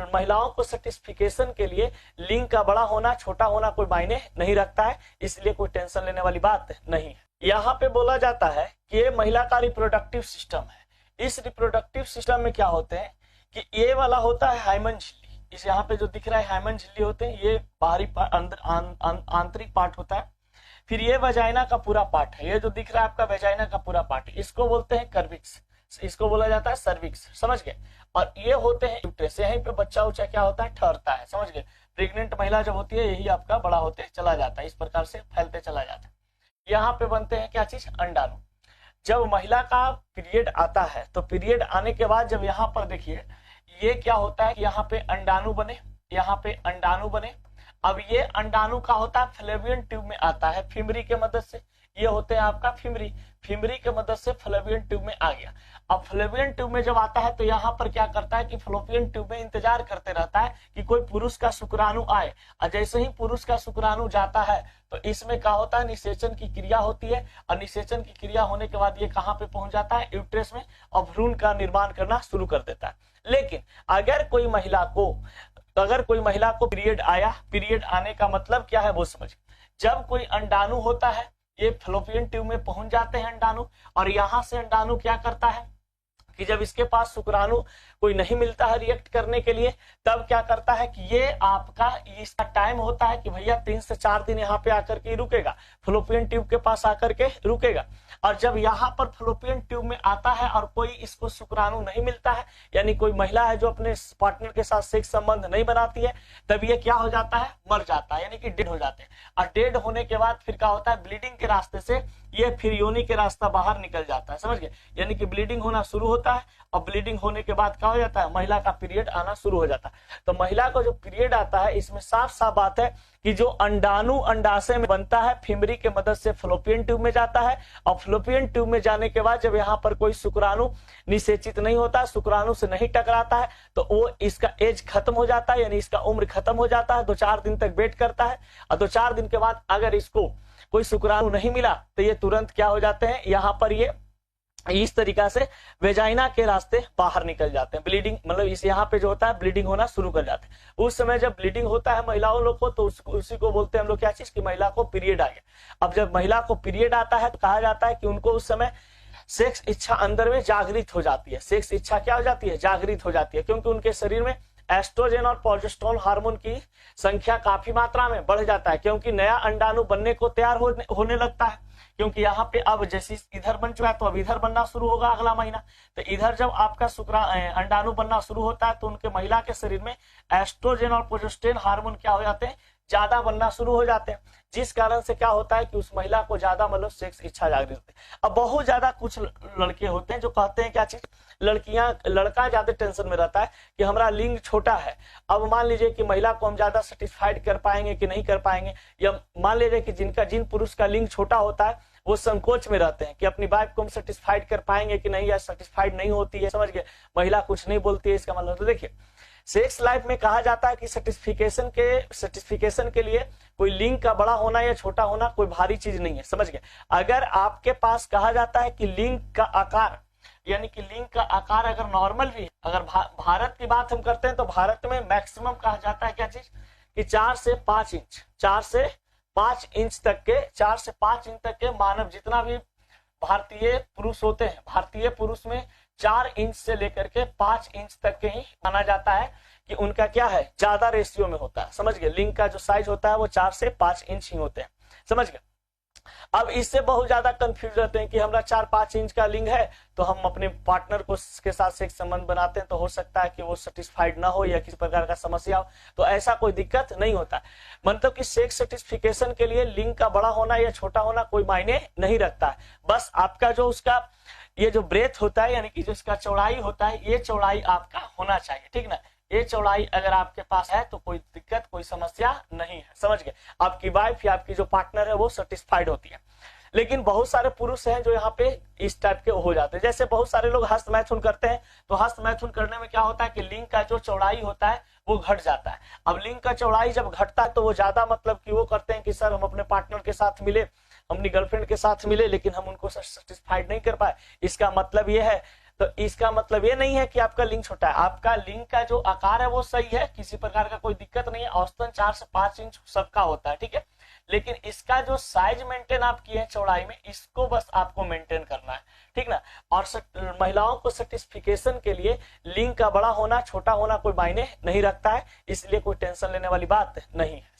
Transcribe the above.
महिलाओं को सेटिस्फिकेशन के लिए लिंग का बड़ा होना छोटा होना कोई मायने नहीं रखता है, इसलिए कोई टेंशन लेने वाली बात नहीं है। यहाँ पे बोला जाता है कि ये महिला का रिप्रोडक्टिव सिस्टम है। इस रिप्रोडक्टिव सिस्टम में क्या होते हैं कि ये वाला होता है हाइमन झिल्ली, इस यहाँ पे जो दिख रहा है हाइमन झिल्ली होते हैं, ये बाहरी आंतरिक पार्ट होता है। फिर ये वेजाइना का पूरा पार्ट है, ये जो दिख रहा है आपका वेजाइना का पूरा पार्ट, इसको बोलते हैं कर्विक्स, इसको बोला जाता है सर्विक्स, समझ गए। और ये होते हैं यूट्रस, यहीं पे बच्चा उच्चा क्या होता है ठहरता है, समझ गए। प्रेग्नेंट महिला जब होती है यही आपका बड़ा होते चला जाता है, इस प्रकार से फैलते चला जाता है। यहाँ पे बनते हैं क्या चीज, अंडाणु। जब महिला का पीरियड आता है तो पीरियड आने के बाद जब यहाँ पर देखिए ये क्या होता है, यहाँ पे अंडाणु बने, यहाँ पे अंडाणु बने। अब ये अंडाणु का होता है फ्लेवियन ट्यूब में आता है फिमरी के मदद से, ये होते हैं आपका फिमरी, फिमरी के मदद से फ्लेवियन ट्यूब में आ गया। अब फ्लेवियन ट्यूब में जब आता है तो यहाँ पर क्या करता है कि फ्लोपियन ट्यूब में इंतजार करते रहता है कि कोई पुरुष का शुक्राणु आए, और जैसे ही पुरुष का शुक्राणु जाता है तो इसमें क्या होता है, निषेचन की क्रिया होती है, और निषेचन की क्रिया होने के बाद ये कहाँ पे पहुंच जाता है, यूट्रस में, और भ्रूण का निर्माण करना शुरू कर देता है। लेकिन अगर कोई महिला को पीरियड आया, पीरियड आने का मतलब क्या है वो समझ, जब कोई अंडाणु होता है ये फ्लोपियन ट्यूब में पहुंच जाते हैं अंडाणु, और यहां से अंडाणु क्या करता है कि जब इसके पास शुक्राणु कोई नहीं मिलता है रिएक्ट करने के लिए, तब क्या करता है कि ये आपका इसका टाइम होता है कि भैया 3 से 4 दिन यहाँ पे आकर के रुकेगा, फ्लोपियन ट्यूब के पास आकर के रुकेगा। और जब यहाँ पर फ्लोपियन ट्यूब में आता है और कोई इसको शुक्राणु नहीं मिलता है, यानी कोई महिला है जो अपने पार्टनर के साथ सेक्स संबंध नहीं बनाती है, तब ये क्या हो जाता है, मर जाता है, यानी कि डेड हो जाते हैं। और डेड होने के बाद फिर क्या होता है, ब्लीडिंग के रास्ते से ये फिर योनि के रास्ता बाहर निकल जाता है, समझ गए। यानी कि ब्लीडिंग होना शुरू होता है, और ब्लीडिंग होने के बाद क्या हो जाता है, महिला का पीरियड आना शुरू हो जाता है। तो महिला को जो पीरियड आता है इसमें साफ साफ बात है कि जो अंडाणु अंडाशय में बनता है फिमरी के मदद से फ्लोपियन ट्यूब में जाता है, और फ्लोपियन ट्यूब में जाने के बाद जब यहाँ पर कोई शुक्राणु निषेचित नहीं होता, शुक्राणु से नहीं टकराता है, तो वो इसका एज खत्म हो जाता है, यानी इसका उम्र खत्म हो जाता है, 2-4 दिन तक वेट करता है। और 2-4 दिन के बाद अगर इसको कोई शुक्राणु नहीं मिला तो ये तुरंत क्या हो जाते हैं, यहाँ पर ये इस तरीका से वेजाइना के रास्ते बाहर निकल जाते हैं, ब्लीडिंग मतलब इस यहाँ पे जो होता है ब्लीडिंग होना शुरू कर जाते हैं। उस समय जब ब्लीडिंग होता है महिलाओं लोग को, तो उसी को बोलते हैं हम लोग क्या चीज, कि महिला को पीरियड आ गया। अब जब महिला को पीरियड आता है तो कहा जाता है कि उनको उस समय सेक्स इच्छा अंदर में जागृत हो जाती है, सेक्स इच्छा क्या हो जाती है, जागृत हो जाती है, क्योंकि उनके शरीर में एस्ट्रोजन और प्रोजेस्टेरोन हार्मोन की संख्या काफी मात्रा में बढ़ जाता है, क्योंकि नया अंडाणु बनने को तैयार होने लगता है। क्योंकि यहाँ पे अब जैसे इधर बन चुका है तो अब इधर बनना शुरू होगा अगला महीना, तो इधर जब आपका अंडाणु बनना शुरू होता है तो उनके महिला के शरीर में एस्ट्रोजन और प्रोजेस्टेरोन हार्मोन क्या हो जाते हैं, ज्यादा बनना शुरू हो जाते हैं, जिस कारण से क्या होता है कि उस महिला को ज्यादा मतलब सेक्स इच्छा जागृत होती है। अब बहुत ज्यादा कुछ लड़के होते हैं जो कहते हैं क्या चीज, लड़का ज्यादा टेंशन में रहता है कि हमारा लिंग छोटा है। अब मान लीजिए कि महिला को हम ज्यादा सेटिस्फाइड कर पाएंगे कि नहीं कर पाएंगे, या मान लीजिए कि जिन पुरुष का लिंग छोटा होता है वो संकोच में रहते हैं कि अपनी वाइफ को हम सेटिस्फाइड कर पाएंगे कि नहीं, या सेटिस्फाइड नहीं होती है, समझ गए, महिला कुछ नहीं बोलती है, इसका मतलब। तो देखिए सेक्स लाइफ में कहा जाता है कि सेटिस्फिकेशन के लिए कोई लिंग का बड़ा होना या छोटा होना कोई भारी चीज नहीं है, समझ गए। अगर आपके पास कहा जाता है कि लिंग का आकार, यानी कि लिंग का आकार अगर नॉर्मल भी है, अगर भारत की बात हम करते हैं तो भारत में मैक्सिमम कहा जाता है क्या चीज, कि 4 से 5 इंच, 4 से 5 इंच तक के मानव जितना भी भारतीय पुरुष होते हैं, भारतीय पुरुष में 4 इंच से लेकर के 5 इंच तक के ही माना जाता है कि उनका क्या है, ज्यादा रेशियो में होता है, समझ गए। लिंग का जो साइज होता है वो 4 से 5 इंच ही होते हैं, समझ गए। अब इससे बहुत ज्यादा कंफ्यूज रहते हैं कि हमारा 4-5 इंच का लिंग है तो हम अपने पार्टनर को के साथ सेक्स संबंध बनाते हैं तो हो सकता है कि वो सेटिस्फाइड ना हो या किसी प्रकार का समस्या हो, तो ऐसा कोई दिक्कत नहीं होता। मतलब कि सेक्स सेटिस्फिकेशन के लिए लिंग का बड़ा होना या छोटा होना कोई मायने नहीं रखता है, बस आपका जो उसका ये जो ब्रेथ होता है, यानी कि जो इसका चौड़ाई होता है, ये चौड़ाई आपका होना चाहिए, ठीक ना। ये चौड़ाई अगर आपके पास है तो कोई दिक्कत कोई समस्या नहीं है, समझ गए। आपकी वाइफ या आपकी जो पार्टनर है वो सेटिस्फाइड होती है। लेकिन बहुत सारे पुरुष हैं जो यहाँ पे इस टाइप के हो जाते हैं, जैसे बहुत सारे लोग हस्त मैथुन करते हैं, तो हस्त मैथुन करने में क्या होता है कि लिंग का जो चौड़ाई होता है वो घट जाता है। अब लिंग का चौड़ाई जब घटता है तो वो ज्यादा मतलब कि वो करते हैं कि सर हम अपने पार्टनर के साथ मिले, अपनी गर्लफ्रेंड के साथ मिले, लेकिन हम उनको सेटिस्फाइड नहीं कर पाए। इसका मतलब ये है तो इसका मतलब ये नहीं है कि आपका लिंक छोटा है, आपका लिंक का जो आकार है वो सही है, किसी प्रकार का कोई दिक्कत नहीं है, औसतन 4 से 5 इंच सबका होता है, ठीक है। लेकिन इसका जो साइज मेंटेन आप किए हैं चौड़ाई में, इसको बस आपको मेंटेन करना है, ठीक ना। और महिलाओं को सर्टिफिकेशन के लिए लिंक का बड़ा होना छोटा होना कोई मायने नहीं रखता है, इसलिए कोई टेंशन लेने वाली बात नहीं है।